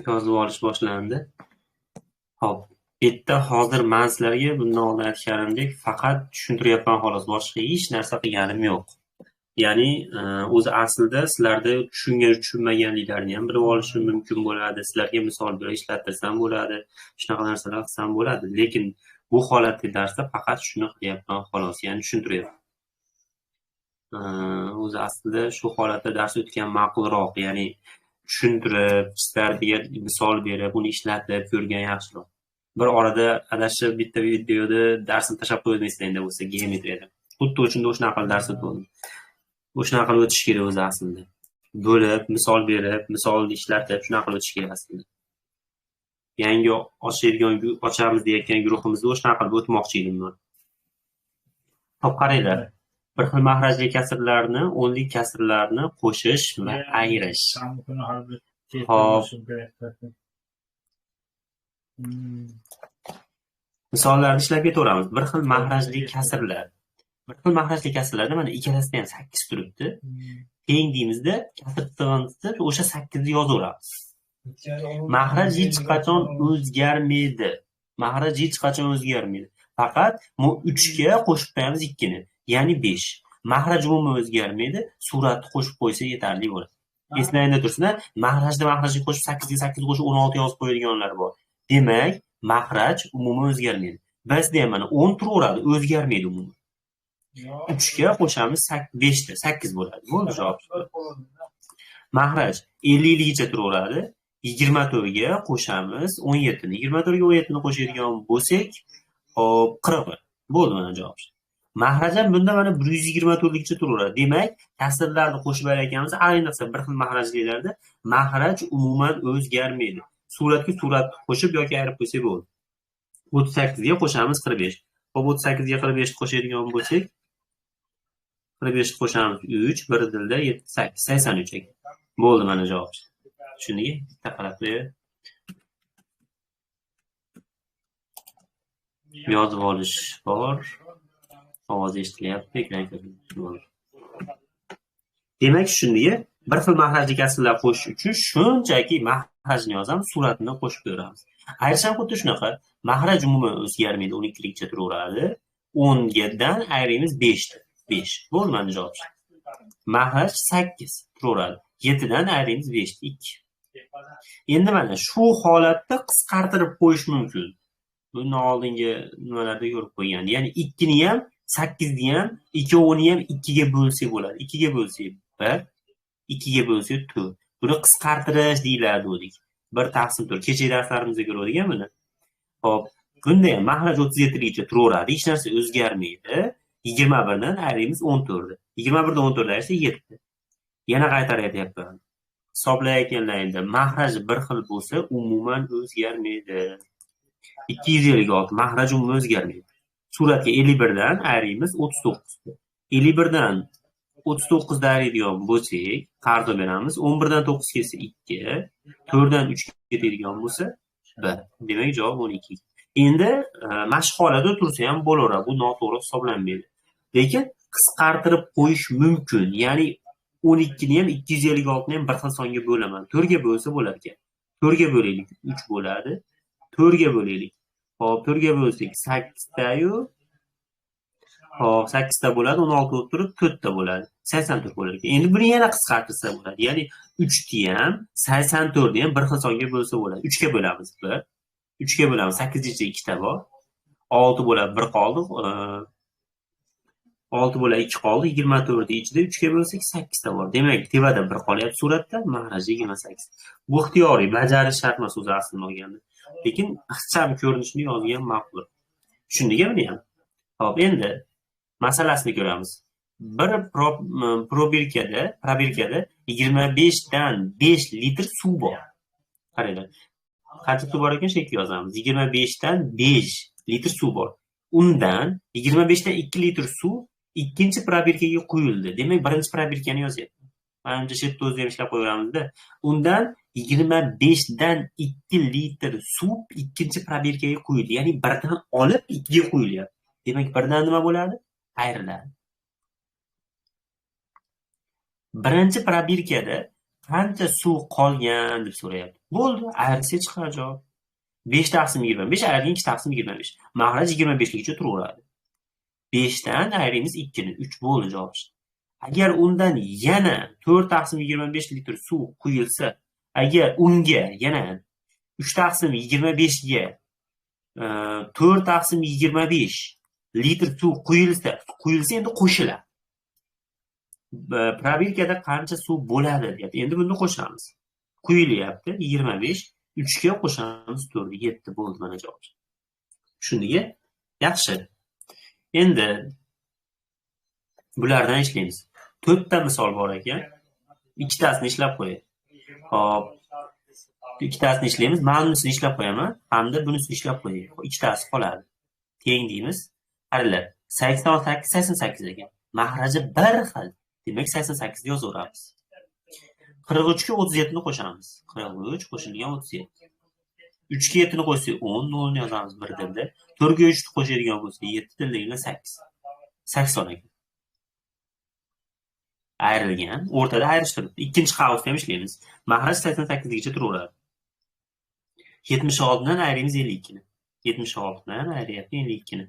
Yozib olish boshlandi. Hop. Bu yerda hozir men sizlarga bundan oldin aytganimdek faqat tushuntiryapman xolos, boshqa hech narsa qilganim yo'q. Ya'ni o'zi aslida sizlarda tushunmaganliklarini ham bilib olishim mumkin bo'ladi. Sizlarga misol berib ishlattirsam bo'ladi, shunaqa narsalar qilsam bo'ladi. Lekin bu holatda darsda faqat shuni qilyapman xolos, ya'ni tushuntiryapman. O'zi aslida shu holatda dars o'tgan ma'qulroq, ya'ni tushuntirib, sizlarga misol berib, uni ishlatib ko'rgan yaxshiroq. Bir orada adashib bitta videoda darsni tashlab qo'ymaysiz endi bo'lsa geometriyada. Xuddi o'shunda o'shanaqa qilib dars o'tadi. O'shanaqa qilib o'tish kerak o'zi aslida. Bo'lib, misol berib, misolni ishlatib, shunaqa qilib o'tish kerak aslida. Yangi ochamiz deyotgan guruhimizda o'shanaqa qilib o'tmoqchi edim men. Hop, qaranglar. Bir xil mahrajli kasrlarni, o'nlik kasrlarni qo'shish va ayirish. Hop. Misollarni ishlab ketaveramiz. Bir xil mahrajli kasrlar. Bir xil mahrajli kasrlarda mana ikkalasida ham 8 turibdi. Teng deymizda, kasr tig'imizda o'sha 8 ni yozaveramiz. Mahraj hech qachon o'zgarmaydi. Mahraj hech qachon o'zgarmaydi. Faqat 3 ga qo'shib qo'yamiz 2 ni, ya'ni 5. Mahraj umuman o'zgarmaydi, suratni qo'shib qo'ysa yetarli bo'ladi. Eslayda tursinlar, mahrajga qo'shib 8 ga 8 qo'shib 16 yozib qo'yadiganlar bor. Demak, mahraj umuman o'zgarmaydi. Bizda ham mana 10 turaveradi, o'zgarmaydi umuman. 3 ga qo'shamiz 5 ta, 8 bo'ladi. Bo'ldi javob. Mahraj 50 ligicha turaveradi. 24 ga qo'shamiz 17 ni. 24 ga 17 ni qo'shadigan bo'lsak, hop 40. Bo'ldi mana javob. Mahraj ham bunda mana 124 ligicha turaveradi. Demak, kasrlarni qo'shib aytganimiz, ayniqsa bir xil mahrajliklarda mahraj umuman o'zgarmaydi. Suratga surat qo'shib yoki ayirib qo'ysak bo'ldi. 38 ga qo'shamiz 45. Hop, 38 ga 45 ni qo'shadigan bo'lsak, 45 ni qo'shamiz 3, bir dilda 8, 83 ekan. Bo'ldi mana javob. Tushundingmi? Bitta qarab qo'yib yozib olish bor. Ovoz eshitilyapti, ekran ko'rinishi. Demak, shunday bir xil mahrajli kasrlar qo'shish uchun shunchaki mahrajni yozamiz, suratini qo'shib qo'yamiz. Ayirish ham xuddi shunaqa. Mahraj umuman o'zgarmaydi, 12 ligicha turaveradi. 10 dan ayiramiz 5 ta. 5. Bo'ldi mana javob. Mahraj 8 turaveradi. 7 dan ayiramiz 5 ta. 2. Endi mana shu holatda qisqartirib qo'yish mumkin. Bundan oldingi nimalarda ko'rib qo'ygan. Ya'ni 2 ni ham 8 ni ham, ikkovini ham 2 ga bo'lsak bo'ladi. 2 ga bo'lsak 1, 2 ga bo'lsak 4. Buni qisqartirish deyiladi dedik. 1 taqsim 4. Kechagi darslarimizda ko'rdik buni. Hop, bunda ham mahraj 37 ligicha turaveradi. Hech narsa o'zgarmaydi. 21 dan ayiramiz 14. 21 dan 14 ayirsa 7. Yana qaytarib aytyapman. Hisoblayotganlaringda mahraj bir xil bo'lsa, umuman o'zgarmaydi. 256 mahraj umuman o'zgarmaydi. Suratga 51 dan ayiramiz 39. 51 dan 39 da ayiradigan bo'lsak, qarz beramiz. 11 dan 9 kelsa 2, 4 dan 3 ketadigan bo'lsa 1. Demak, javob 12. Endi mashq holida tursa ham bo'laveradi. Bu noto'g'ri hisoblanmaydi. Lekin qisqartirib qo'yish mumkin. Ya'ni 12 ni ham 256 ni ham bir xil songa bo'laman. 4 ga bo'lsa bo'lar ekan. 4 ga bo'laylik 3 bo'ladi. 4 ga bo'laylik. Hop, 4 ga bo'lsak 8 ta-yu. Hop, 8 ta bo'ladi, 16 bo'lib turib 4 ta bo'ladi. 84 bo'lar ekan. Endi buni yana qisqartirsa bo'ladi. Ya'ni 3 ni ham, 84 ni ham bir xil songa bo'lsa bo'ladi. 3 ga bo'lamiz 1. 3 ga bo'lamiz 8 ichida 2 ta bor. 6 bo'ladi 1 qoldi. 6 bo'ladi 2 qoldi. 24 ichida 3 ga bo'lsak 8 ta bor. Demak, tevada 1 qolyapti suratda, mahraj 28. Bu ixtiyoriy, bajarish shart emas o'zi aslida olganda. Lekin ixcham ko'rinishni yozgan ma'qul. Tushundingmi buni ham? Hop, endi masalasini ko'ramiz. Bir probirkada 25 dan 5 litr suv bor. Qaranglar. Qancha suv bor ekan, shekil yozamiz. 25 dan 5 litr suv bor. Undan 25 dan 2 litr suv ikkinchi probirkaga quyildi. Demak, birinchi probirkani yozyapti. Manimcha shu yerda o'zi ham ishlab qo'yganimizda. Undan 25 dan 2 litr suv ikkinchi probirkaga quyildi. Ya'ni birdan olib 2 ga quyilyapti. Demak, birdan nima bo'ladi? Ayriladi. Birinchi probirkada qancha suv qolgan deb so'rayapti. Bo'ldi, ayrisa chiqar javob. 5 taqsim 25 ayrilgan 2 taqsim 25. Mahraj 25 ligicha turaveradi. 5 dan ayrimiz 2 ni 3 bo'ldi javob. Agar undan yana 4 taqsim 25 litr suv quyilsa, agar unga yana 3 taqsim 25 ga 4 taqsim 25 litr suv quyilsa endi qo'shiladi. Probirkada qancha suv bo'ladi deyapti. Endi buni qo'shamiz. Quyilyapti 25, 3 ga qo'shamiz 4, 7 bo'ldi mana javob. Tushundingmi? Yaxshi. Endi bulardan ishlaymiz. 4 ta misol bor ekan. Ikkitasini ishlab qo'yay. Hop. Ikkitasini ishlaymiz. Men bunisini ishlab qo'yaman, hamda bunisini ishlab qo'yay. Ikkitasi qoladi. Teng deymiz. Qaranglar. 88 88 ekan. Mahraji bir xil. Demak 88 ni yozaveramiz. 43 ga 37 ni qo'shamiz. 43 qo'shilgan 37. 3 ga 7 ni qo'shsak 10, 0 ni yozamiz bir tilda. 4 ga 3 ni qo'shadigan bo'lsa 7 tilda 8. 80 ekan. Ayrilgan, o'rtada ayrishtirib, ikkinchi qavsda ham ishlaymiz. Mahraj 88 gacha turaveradi. 76 dan ayrimiz 52 ni. 76 dan ayryapti 52 ni.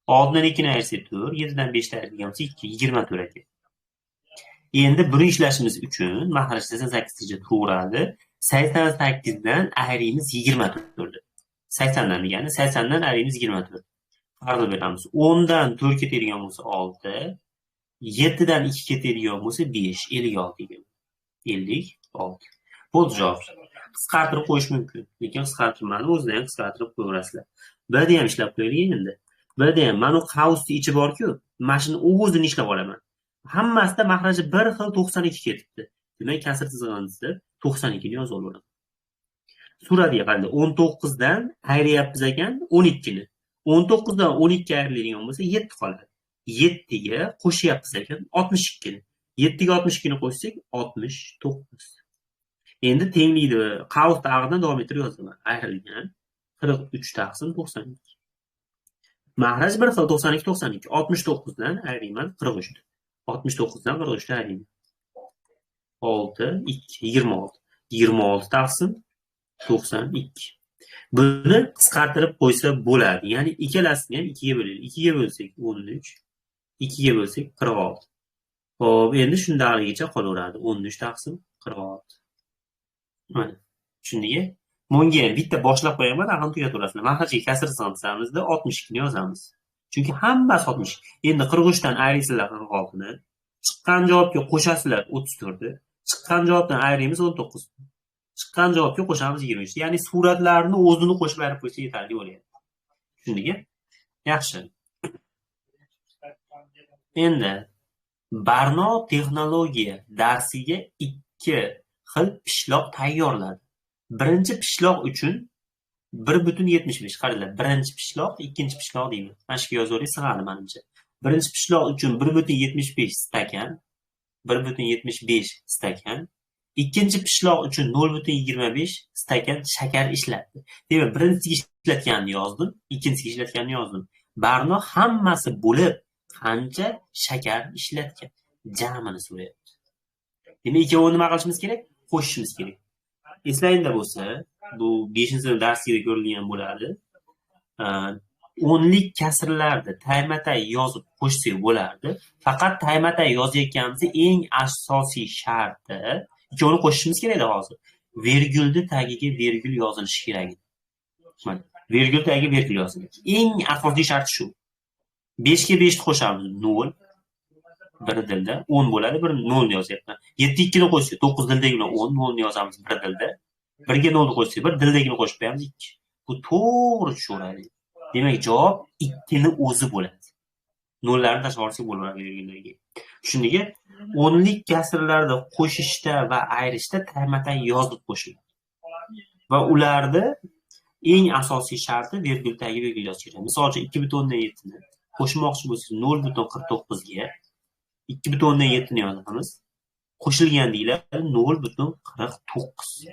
6 dan 2 ni ayirsak 4, 7 dan 5 ni ayirgan bo'lsa 2, 24 ekan. Endi buni ishlashimiz uchun mahraj 88 gacha turaveradi. 88 dan ayrimiz 24. 80 dan degani 80 dan ayrimiz 24. Farqni beramiz. 10 dan 4 ketadigan bo'lsa 6, 7 dan 2 ketadigan bo'lsa 5, 56 ekan. 56. Bo'ldi javob. Qisqartirib qo'yish mumkin, lekin qisqartirmadi, o'zidan ham qisqartirib qo'yaverasizlar. Buni ham ishlab qo'yaylik endi. Buni ham mana bu qavsni ichi bor-ku, mana shuni o'zini ishlab olaman. Hammasida mahraji bir xil 92 ketibdi. Demak, kasr chizig'ini chizib 92 ni yozib olaman. Suratiga qarang, 19 dan ayiryapmiz ekan 12 ni. 19 dan 12 ayriladigan bo'lsa 7 qoladi. 7 ga qo'shyapmiz ekan 62 ni. 7 ga 62 ni qo'shsak 69. Endi tenglikni qavs tag'idan davom ettirib yozaman. Ayrilgan 43 taqsim 92. Mahraj bir xil 92 92. 69 dan ayirman 43. 69 dan 43 dan ayirman. 6 2 26. 26 taqsim 92. Buni qisqartirib qo'ysa bo'ladi. Ya'ni ikkalasini ham 2 ga bo'laylik. 2 ga bo'lsak 13, 2 ga bo'lsak 46. Xo'p, endi shundayligicha qolaveradi. 13 taqsim 46. Mana. Tushundingmi? Bunga bitta boshlab qo'yaman, aql tugataverasizlar. Mahrajga kasr sanamizda 62 ni yozamiz. Chunki hammasi 60. Endi 43 dan ayiraysizlar 46 ni. Chiqqan javobga qo'shasizlar 34 ni. Chiqqan javobdan ayrimiz 19. Chiqqan javobga qo'shamiz 23. Ya'ni suratlarni o'zini qo'shib berib qo'ysa yetarli bo'ladi. Tushundingmi? Yaxshi. Endi Barno texnologiya darsiga 2 xil pishloq tayyorladi. Birinchi pishloq uchun 1.75. Qaranglar, birinchi pishloq, ikkinchi pishloq deymiz. Mana shu yozuvering sig'adi menimcha. Birinchi pishloq uchun 1.75 stakan, 1.75 stakan. Ikkinchi pishloq uchun 0.25 stakan shakar ishlatdi. Demak, birinchisiga ishlatganini yozdim, ikkinchisiga ishlatganini yozdim. Barno hammasi bo'lib qancha shakar ishlatgan? Jamini so'rayapti. Demak, ikkovini nima qilishimiz kerak? Qo'shishimiz kerak. Eslangda bo'lsa, bu 5-sinf darsida ko'rilgan bo'ladi. O'nlik kasrlarni tayma-tay yozib qo'shsak bo'lardi. Faqat tayma-tay yozayotganimizda eng asosiy sharti ikkovini qo'shishimiz kerak edi hozir. Virgulni tagiga virgul yozilishi kerak edi. Mana, virgul tagiga virgul yoziladi. Eng asosiy shart shu. 5 ga 5 ni qo'shamiz 0. Bir dilda 10 bo'ladi, bir 0 ni yozyapman. 7 2 ni qo'shsak 9 dildagini 10, 0 ni yozamiz bir dilda. 1 ga 0 ni qo'shsak bir dildagini qo'shib qo'yamiz 2. Bu to'g'ri tushaveradi. Demak, javob 2 ni o'zi bo'ladi. 0larni tashlab olsak bo'laveradi virgullarga. Shuningga o'nlik kasrlarda qo'shishda va ayrishda tayma-tay yozib qo'shiladi. Va ularda eng asosiy sharti virgul tagiga virgul yozish kerak. Misol uchun 2.7 ni qo'shmoqchi bo'lsangiz 0.49 ga 2.7 ni yozamiz. Qo'shilgan deyiladi 0.49.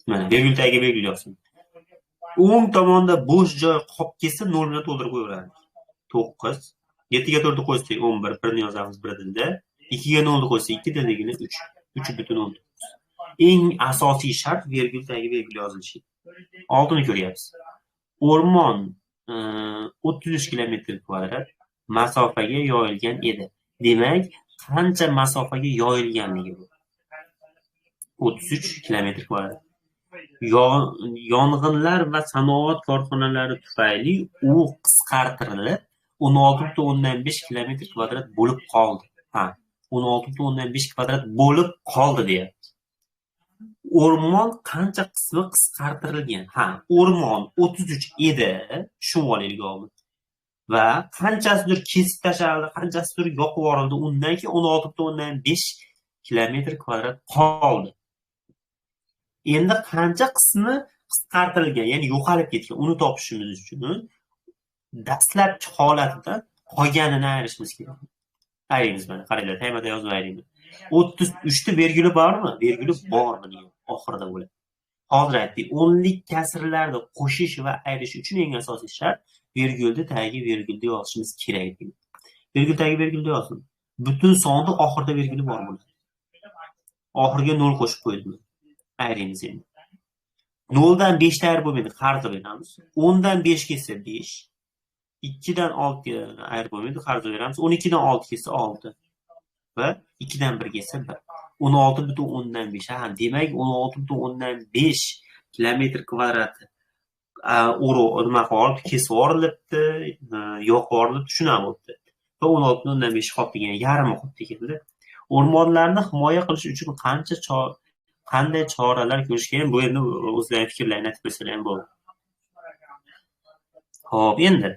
Mana virgul tagiga virgul yozsin. O'ng tomonda bo'sh joy qolib ketsa 0 bilan to'ldirib qo'yaveramiz. 9. 7 ga 4 ni qo'ysak 11, 1 ni yozamiz bir dilda. 2 ga 0 ni qo'ysak 2 dildagina 3. 3.10. eng asosiy shart verguldagi vergul yozilishi. Oldini ko'ryapsiz. O'rmon 33 kilometr kvadrat masofaga yoyilgan edi. Demak, qancha masofaga yoyilganligi bu? 33 kilometr kvadrat. Yong'inlar va sanoat korxonalari tufayli u qisqartirilib 16.5 kilometr kvadrat bo'lib qoldi. 16.5 kvadrat bo'lib qoldi deyapti. O'rmon qancha qismi qisqartirilgan? O'rmon 33 edi, shu olaylik oldin. Va qanchasidir kesib tashlandi, qanchasidir yoqib yuborildi. Undan keyin 16.5 kilometr kvadrat qoldi. Endi qancha qismi qisqartirilgan, ya'ni yo'qolib ketgan, uni topishimiz uchun dastlabki holatidan qolganini ayirishimiz kerak. Ayiramiz mana, qaranglar, taymada yozib ayiramiz. 33 ta verguli bormi? Verguli bormi degan oxirida bo'ladi. Hozir aytdik, o'nlik kasrlarni qo'shish va ayirish uchun eng asosiy shart vergulni tagiga vergulni yozishimiz kerak. Vergul tagiga vergulni yozdim. Butun sonni oxirida verguli bor bo'ladi. Oxirga 0 qo'shib qo'ydim. Ayrimiz endi. 0 dan 5 ta ayirib bo'lmaydi, qarz beramiz. 10 dan 5 kelsa 5. 2 dan 6 ga ayirib bo'lmaydi, qarz beramiz. 12 dan 6 kelsa 6. Va 2 dan 1 kelsa 1. 16.5. Demak, 16.5 kilometr kvadrat nima qilib, kesib yuborilibdi, yo'q yuborilibdi, shuna bo'libdi. Va 16.5 qolib degan, yarmi qolib keldi. O'rmonlarni himoya qilish uchun qanday choralar ko'rish kerak? Bu endi o'zlarining fikrlarini aytib bersalar ham bo'ladi. Xo'p, endi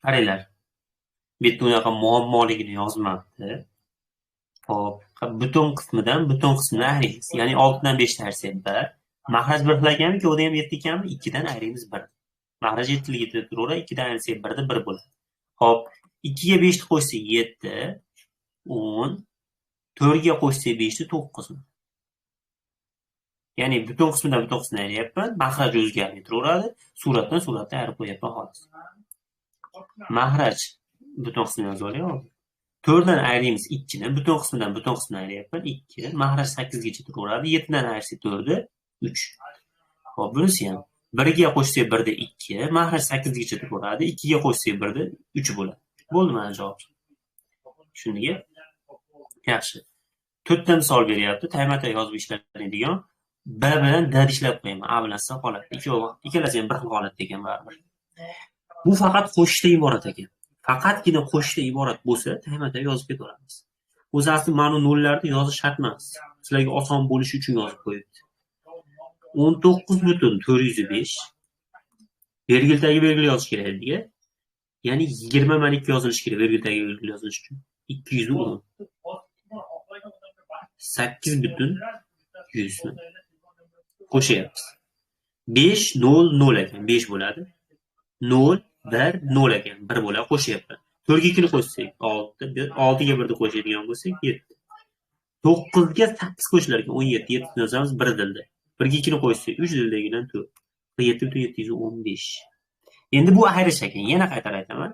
qaranglar. Bu yerda unaqa muammoligini yozmabdi. Xo'p, butun qismini ayiramiz. Ya'ni 6 dan 5 ta ayirsak 1. Mahraj 1 xil ekanmi-ki, o'da ham 7 ekanmi? 2 dan ayiramiz 1. Mahraj 7 ligida turaveradi, 2 dan ayirsak 1 da 1 bo'ladi. Xo'p, 2 ga 5 ni qo'shsak 7, 10, 4 ga qo'shsak 5 da 9. Ya'ni butun qismini ayryapman, mahraj o'zgarmay turaveradi, suratdan ayirib qo'yapman xolos. Mahraj butun qismini yozib olaylik. 4 dan ayrimiz 2 ni, butun qismini ayryapman 2. Mahraj 8 gacha turaveradi. 7 dan ayirsak 4 da 3. Xo'p, bunisi ham 1 ga qo'shsak 1 da 2, mahraj 8 gacha turaveradi. 2 ga qo'shsak 1 da 3 bo'ladi. Bo'ldi mana javob. Shunga yaxshi. 4 ta misol beryapti. Taymata yozib ishlatadigan. B bilan D ishlab qo'yaman. A bilan S qoladi. Ikkalasi ham bir xil holatda ekan baribir. Bu faqat qo'shishdan iborat ekan. Faqatgina qo'shishdan iborat bo'lsa, taymada yozib ketaveramiz. O'zi asli mana nollarni yozish shart emas. Sizlarga oson bo'lishi uchun yozib qo'yibdi. 19.405 verguldagi vergul yozish kerak edi. Ya'ni 20 mana 2 yozilishi kerak verguldagi vergul yozilish uchun. 210. 8.100 qo'shyapmiz. 5 0 0 ekan, 5 bo'ladi. 0 1 0 ekan, 1 bo'ladi, qo'shyapman. 4 ga 2 ni qo'shsak 6, 6 ga 1 ni qo'shadigan bo'lsak 7. 9 ga 8 qo'shilar ekan, 17. 7 ni yozamiz 1 dilda. 1 ga 2 ni qo'shsak 3 dildagidan 4. 7.715. Endi bu ayirish ekan. Yana qaytarib aytaman.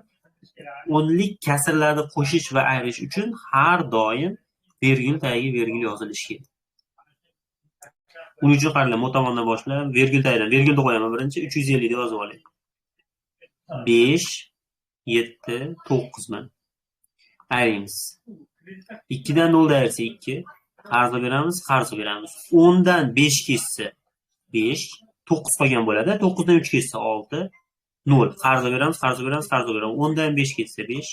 O'nlik kasrlarni qo'shish va ayirish uchun har doim vergul tagiga vergul yozilishi kerak. Uning uchun qaranglar, bu tomondan boshlab vergul tagidan vergulni qo'yaman birinchi 350 deb yozib olaylik. 5 7 9 man. Ayiramiz. 2 dan 0 ayirsa 2, qarz beramiz. 10 dan 5 kessa 5, 9 qolgan bo'ladi. 9 dan 3 kessa 6, 0. Qarz beramiz. 10 dan 5 kessa 5,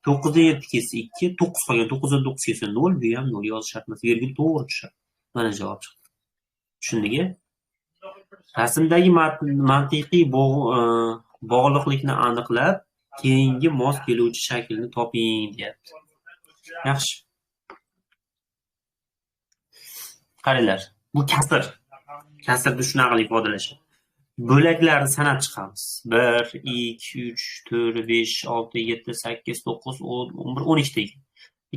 9 dan 7 kessa 2, 9 qolgan. 9 dan 9 kessa 0, bu ham 0 yozish shart emas. Vergul to'g'ri tushadi. Mana javob chiqdi. Tushundingmi? Rasmdagi mantiqiy bog'liqlikni aniqlab, keyingi mos keluvchi shaklni toping deyapti. Yaxshi. Qaranglar, bu kasr. Kasrni shunaqa qilib ifodalashadi. Bo'laklarni sanab chiqamiz. 1 2 3 4 5 6 7 8 9 10 11 12 degan.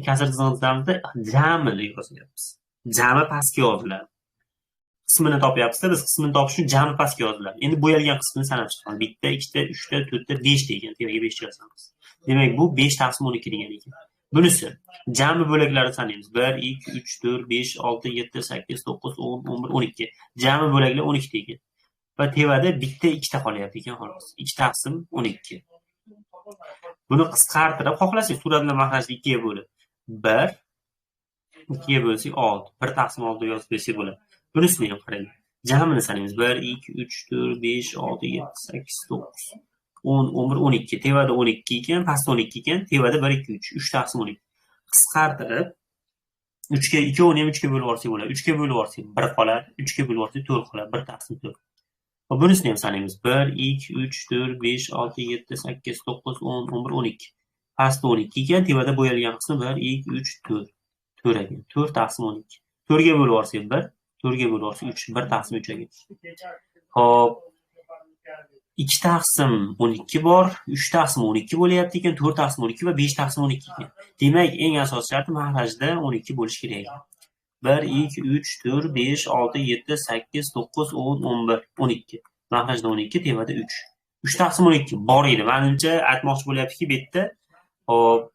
Kasr tizimimizda jami deb yozyapmiz. Jami pastga yoziladi. Qismini topyapsiz, biz qismini topish uchun jami pastga yoziladi. Endi bo'yalgan qismini sanab chiqamiz. 1 ta 2 ta 3 ta 4 ta 5 degan, tevaga 5 yozamiz. Demak, bu 5 taqsim 12 degan ekan. Bunisi jami bo'laklari sanaymiz. 1, 2, 3, 4, 5, 6, 7, 8, 9, 10, 11, 12. Jami bo'laklar 12 ekan. Va tevada bitta ikkita qolyapti ekan xolos. 2 taqsim 12. Buni qisqartirib, xohlasangiz suratlar mahrajni 2 ga bo'lib 1 2 ga bo'lsak 6. 1 taqsim 6 deb yozib bersak bo'ladi. Bunisini ham qarang. Jamini sanaymiz. 1, 2, 3, 4, 5, 6, 7, 8, 9, 10, 11, 12. Tevada 12 ekan, pastda 12 ekan, tevada 1, 2, 3. 3 taqsim 12. Qisqartirib 3 ga 2 ni ham 3 ga bo'lib olsak bo'ladi. 3 ga bo'lib olsak 1 qoladi, 3 ga bo'lib olsak 4 qoladi. 1 taqsim 4. Va bunisini ham sanaymiz. 1, 2, 3, 4, 5, 6, 7, 8, 9, 10, 11, 12. Pastda 12 ekan, tevada bo'yalgan qismi 1, 2, 3, 4. 4 ekan. 4 taqsim 12. 4 ga bo'lib olsak 1, 4 ga bo'lib olsak 3, 1 taqsim 3 ekan. Xo'p, 2 taqsim 12 bor, 3 taqsim 12 bo'lyapti ekan, 4 taqsim 12 va 5 taqsim 12 ekan. Demak, eng asosiy sharti mahrajda 12 bo'lishi kerak ekan. 1, 2, 3, 4, 5, 6, 7, 8, 9, 10, 11, 12. Mahrajda 12, tevada 3. 3 taqsim 12 bor edi. Menimcha aytmoqchi bo'lyaptiki, bu yerda hop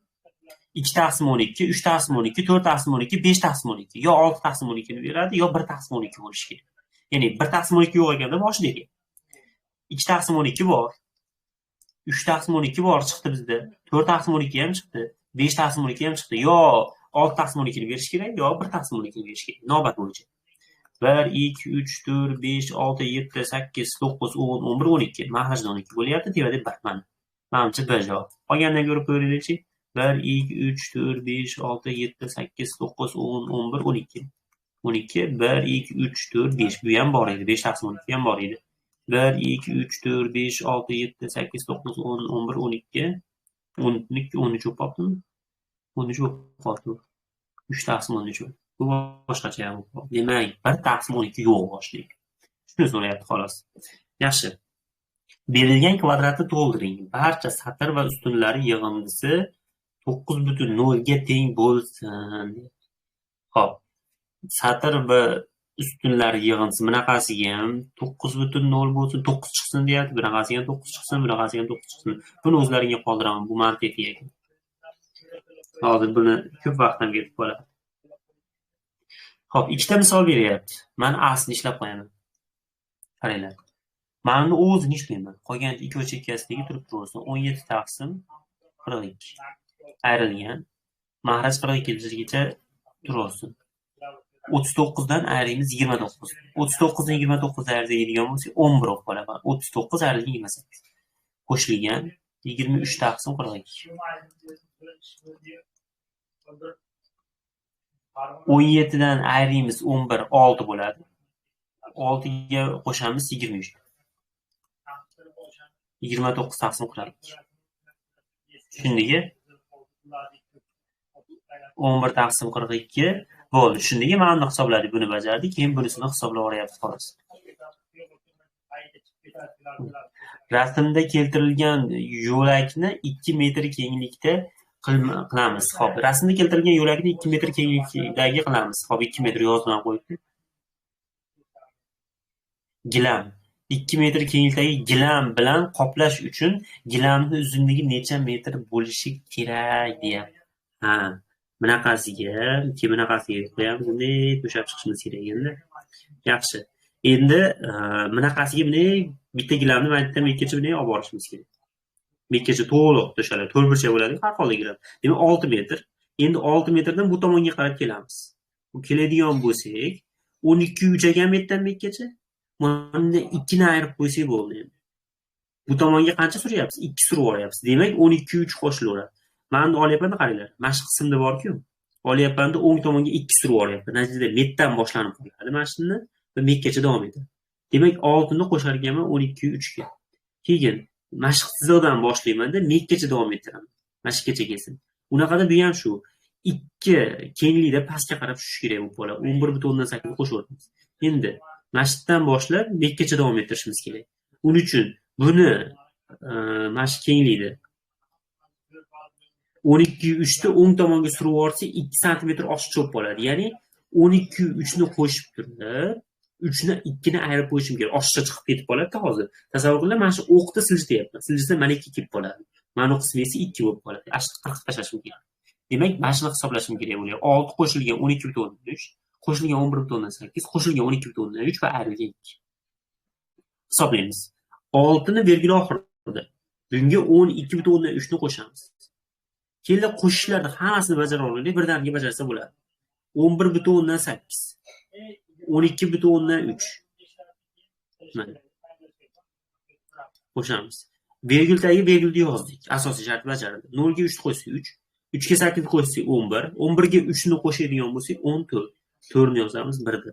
2 taqsim 12, 3 taqsim 12, 4 taqsim 12, 5 taqsim 12. Yo 6 taqsim 12 ni beradi, yo 1 taqsim 12 bo'lishi kerak. Ya'ni 1 taqsim 12 yo'q ekanda boshida ekan. 2 taqsim 12 bor. 3 taqsim 12 bor chiqdi bizda. 4 taqsim 12 ham chiqdi. 5 taqsim 12 ham chiqdi. Yo 6 taqsim 12 ni berish kerak, yo 1 taqsim 12 ni berish kerak. Navbat bo'yicha. 1, 2, 3, 4, 5, 6, 7, 8, 9, 10, 11, 12. Mahrajda 12 bo'lyapti, tevada 1 mana. Menimcha bir javob. Qolgandan ko'rib ko'raylikchi. 1, 2, 3, 4, 5, 6, 7, 8, 9, 10, 11, 12. 12, 1, 2, 3, 4, 5. Bu ham bor edi. 5 taqsim 12 ham bor edi. 1, 2, 3, 4, 5, 6, 7, 8, 9, 10, 11, 12. 12, 13 bo'lib qolibdimi? 13 bo'lib qolibdi. 3 taqsim 13. Bu boshqacha ham bo'lib qoldi. Demak, 1 taqsim 12 yo'q boshlik. Shuni so'rayapti xolos. Yaxshi. Berilgan kvadratni to'ldiring. Barcha satr va ustunlari yig'indisi 9.0 ga teng bo'lsin. Xo'p. Satr va ustunlar yig'indisi bunaqasiga ham 9.0 bo'lsin, 9 chiqsin deyapti. Bunaqasiga ham 9 chiqsin, bunaqasiga ham 9 chiqsin. Buni o'zlaringga qoldiraman, bu mantiqiy ekan. Hozir buni ko'p vaqtdan ketib qoladi. Xo'p, ikkita misol beryapti. Men asli ishlab qo'yaman. Qaranglar. Men uni o'zini ishlayman. Qolgan ikki chekkasidagi turib tursin. 17 taqsim 42. Ayrilgan. Mahraj 42 gacha tursin. 39 dan ayrimiz 29. 39 dan 29 ayriladigan bo'lsa 11 bo'lib qoladi. 39 ayrilgan 28. Qo'shilgan 23 taqsim 42. 17 dan ayrimiz 11 6 bo'ladi. 6 ga qo'shamiz 23. 29 taqsim 42. Shundiga 11 taqsim 42 bo'ldi. Shundiga mana buni hisobladik, buni bajardik. Keyin bunisini hisoblab olyapmiz xolos. Rasmda keltirilgan yo'lakni 2 metr kenglikda qilamiz. Xo'p, rasmda keltirilgan yo'lakni 2 metr kenglikdagi qilamiz. Xo'p, 2 metr yozib qo'yibdi. Gilam 2 metr kenglikdagi gilam bilan qoplash uchun gilamning uzunligi necha metr bo'lishi kerak deyapti. Ha, bunaqasiga, bunaqasiga qo'yamiz. Bunday to'shab chiqishimiz kerak endi. Yaxshi. Endi bunaqasiga bunday bitta gilamni maydadan bekkacha bunday olib borishimiz kerak. Bekkacha to'liq to'shaladi, to'rtburchak bo'ladi, har holda gilam. Demak 6 metr. Endi 6 metrdan bu tomonga qarab kelamiz. Bu keladigan bo'lsak, 12 uchagan metdan bekkacha. Mana 2 ni ayirib qo'ysak bo'ldi endi. Bu tomonga qancha suryapsiz? 2 surib olyapsiz. Demak 12 3 qo'shilaveradi. Men olyapman, qaranglar. Mana shu qismda bor-ku. Olyapmanda o'ng tomonga 2 surib olyapman. Natijada metdan boshlanib qoladi mashinani va metgacha davom etadi. Demak 6 ni qo'shar ekanman 12 3 ga. Keyin mashq hizodan boshlayman-da, metgacha davom ettiraman. Mashqgacha kelsin. Unaqada bu ham shu. 2 kenglikda pastga qarab tushish kerak bu bola. 11.8 qo'shaveramiz. Endi mashqdan boshlab metgacha davom ettirishimiz kerak. Uning uchun buni mashq kenglikda 12 3 ni o'ng tomonga surib yuborsak 2 sm oshiqcha bo'ladi. Ya'ni 12 3 ni qo'shib turib 3 ni 2 ni ayirib qo'yishim kerak. Oshiqcha chiqib ketib qoladi hozir. Tasavvur qilinglar, mana shu o'qni siljityapman. Siljsa mana 2 kelib qoladi. Mana bu qismi esa 2 bo'lib qoladi. 40 tashlashim kerak. Demak, mana shuni hisoblashim kerak bo'ladi. 6 qo'shilgan 12,3, qo'shilgan 11,8, qo'shilgan 12,3 va ayrilgan 2. Hisoblaymiz. 6 ni belgili oxirida. Bunga 12,3 ni qo'shamiz. Keyin qo'shishlarni hammasini bajara olaylik, birdaniga bajarsa bo'ladi. 11,8, 12,3. Mana. Qo'shamiz. Virgultagi virgulni yozdik. Asosiy shart bajarildi. 0 ga 3 qo'ysak 3, 3 ga 8 qo'ysak 11, 11 ga 3 ni qo'shadigan bo'lsak 14. 4 ni yozamiz 1 da.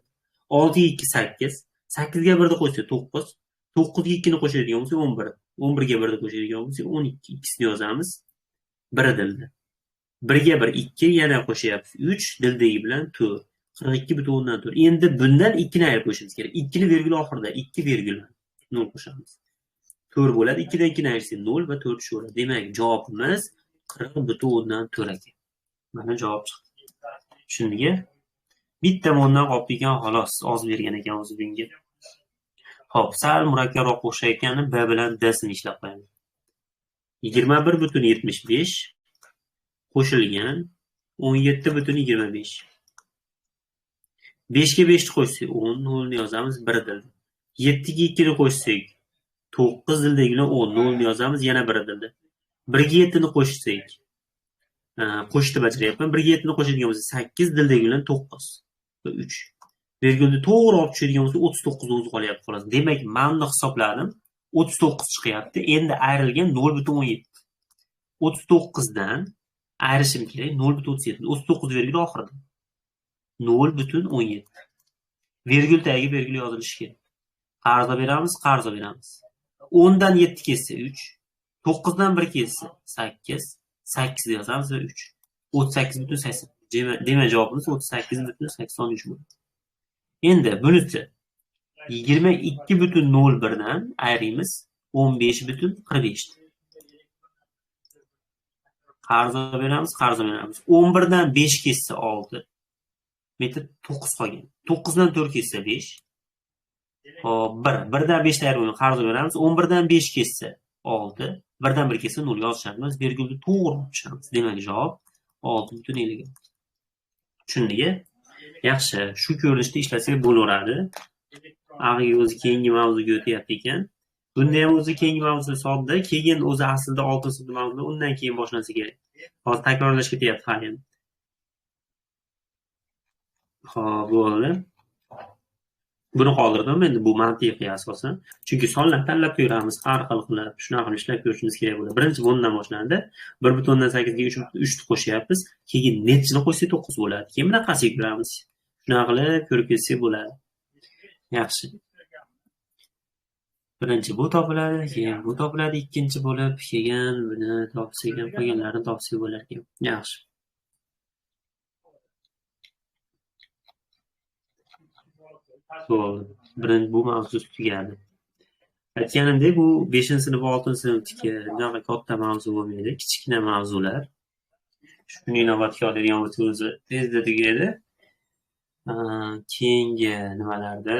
6 ga 2 8, 8 ga 1 ni qo'ysak 9, 9 ga 2 ni qo'shadigan bo'lsak 11, 11 ga 1 ni qo'shadigan bo'lsak 12. Ikkisini yozamiz 1 dilda. 1 ga 1 2, yana qo'shyapmiz 3, dildagi bilan 4. 42,4. Endi bundan 2 ni ayirib qo'yishimiz kerak. 2 ni virgul oxirida 2 virgul 0 qo'shamiz. 4 bo'ladi. 2 dan 2 ni ayirsak 0 va 4 shu bo'ladi. Demak, javobimiz 40,4 ekan. Mana javob chiqdi. Shunga bitta o'ndan qolib ekan, xolos, oz bergan ekan o'zi bunga. Xo'p, sal murakkabroq o'xshayotgani B bilan D sini ishlab qo'yamiz. 21,75 qo'shilgan 17,25. 5 ga 5 ni qo'shsak 10, 0 ni yozamiz 1 dilda. 7 ga 2 ni qo'shsak 9 dildagi bilan 10, 0 ni yozamiz yana 1 dilda. 1 ga 7 ni qo'shsak, qo'shishni bajaryapman. 1 ga 7 ni qo'shadigan bo'lsa 8, dildagi bilan 9 va 3. Virgulni to'g'ri olib tushadigan bo'lsa 39 o'zi qolyapti xolos. Demak, mana hisobladim. 39 chiqyapti. Endi ayrilgan 0,17. 39 dan ayrishim kerak 0,37. 39 virgul oxirida. 0,17. Virgul tagiga virgul yozilishi kerak. Qarza beramiz, qarza beramiz. 10 dan 7 kelsa 3, 9 dan 1 kelsa 8, 8 yozamiz va 3. 38,80. Demak, javobimiz 38,83 bo'ladi. Endi bunisi 22,01 dan ayrimiz 15,45. Qarza beramiz, qarza beramiz. 11 dan 5 kelsa 6. Meta 9 qolgan. 9 dan 4 kelsa 5. Hop, 1 dan 5 ayirib qarza beramiz. 11 dan 5 kelsa 6, 1 dan 1 kelsa 0 yozishamiz. Virgulni to'g'ri olishamiz. Demak, javob 6,50. Tushundingmi? Yaxshi, shu ko'rinishda ishlasak bo'laveradi. Ag'iga o'zi keyingi mavzuga o'tyapti ekan. Bunda ham o'zi keyingi mavzu sodda, keyin o'zi aslida 6 sinf mavzu, undan keyin boshlansa kerak. Hozir takrorlash ketyapti hali ham. Xo'p, bo'ldi. Buni qoldirdim endi, bu mantiqiy asosan. Chunki sonlarni tanlab ko'ramiz, har xil qilib, shunaqa qilib ishlab ko'rishimiz kerak bo'ladi. Birinchi bundan boshlandi. 1,8 ga 3 ni qo'shyapmiz. Keyin nechini qo'shsak 9 bo'ladi. Keyin bunaqasiga ko'ramiz. Shunaqa qilib ko'rib ketsak bo'ladi. Yaxshi. Birinchi bu topiladi, keyin bu topiladi, ikkinchi bo'lib, keyin buni topsak ham, qolganlarini topsak bo'lar ekan. Yaxshi. Bo'ldi. Birinchi bu mavzu tugadi. Aytganimdek, bu 5-sinf, 6-sinfniki bunaqa katta mavzu bo'lmaydi, kichkina mavzular. Shuni inobatga oladigan bo'lsa o'zi tezda tugaydi. Keyingi nimalarda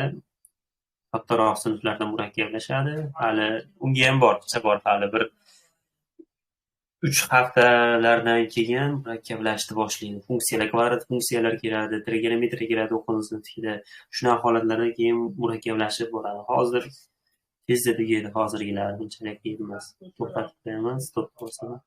kattaroq sinflarda murakkablashadi. Hali unga ham bor, hali bir 3 haftalardan keyin murakkablashni boshlaydi. Funksiyalar, kvadrat funksiyalar kiradi, trigonometriya kiradi o'quv sinfida. Shunaqa holatlarda keyin murakkablashib boradi. Hozir tezda tugaydi, hozirgilar bunchalik emas. To'xtatib qo'yamiz, to'xtatib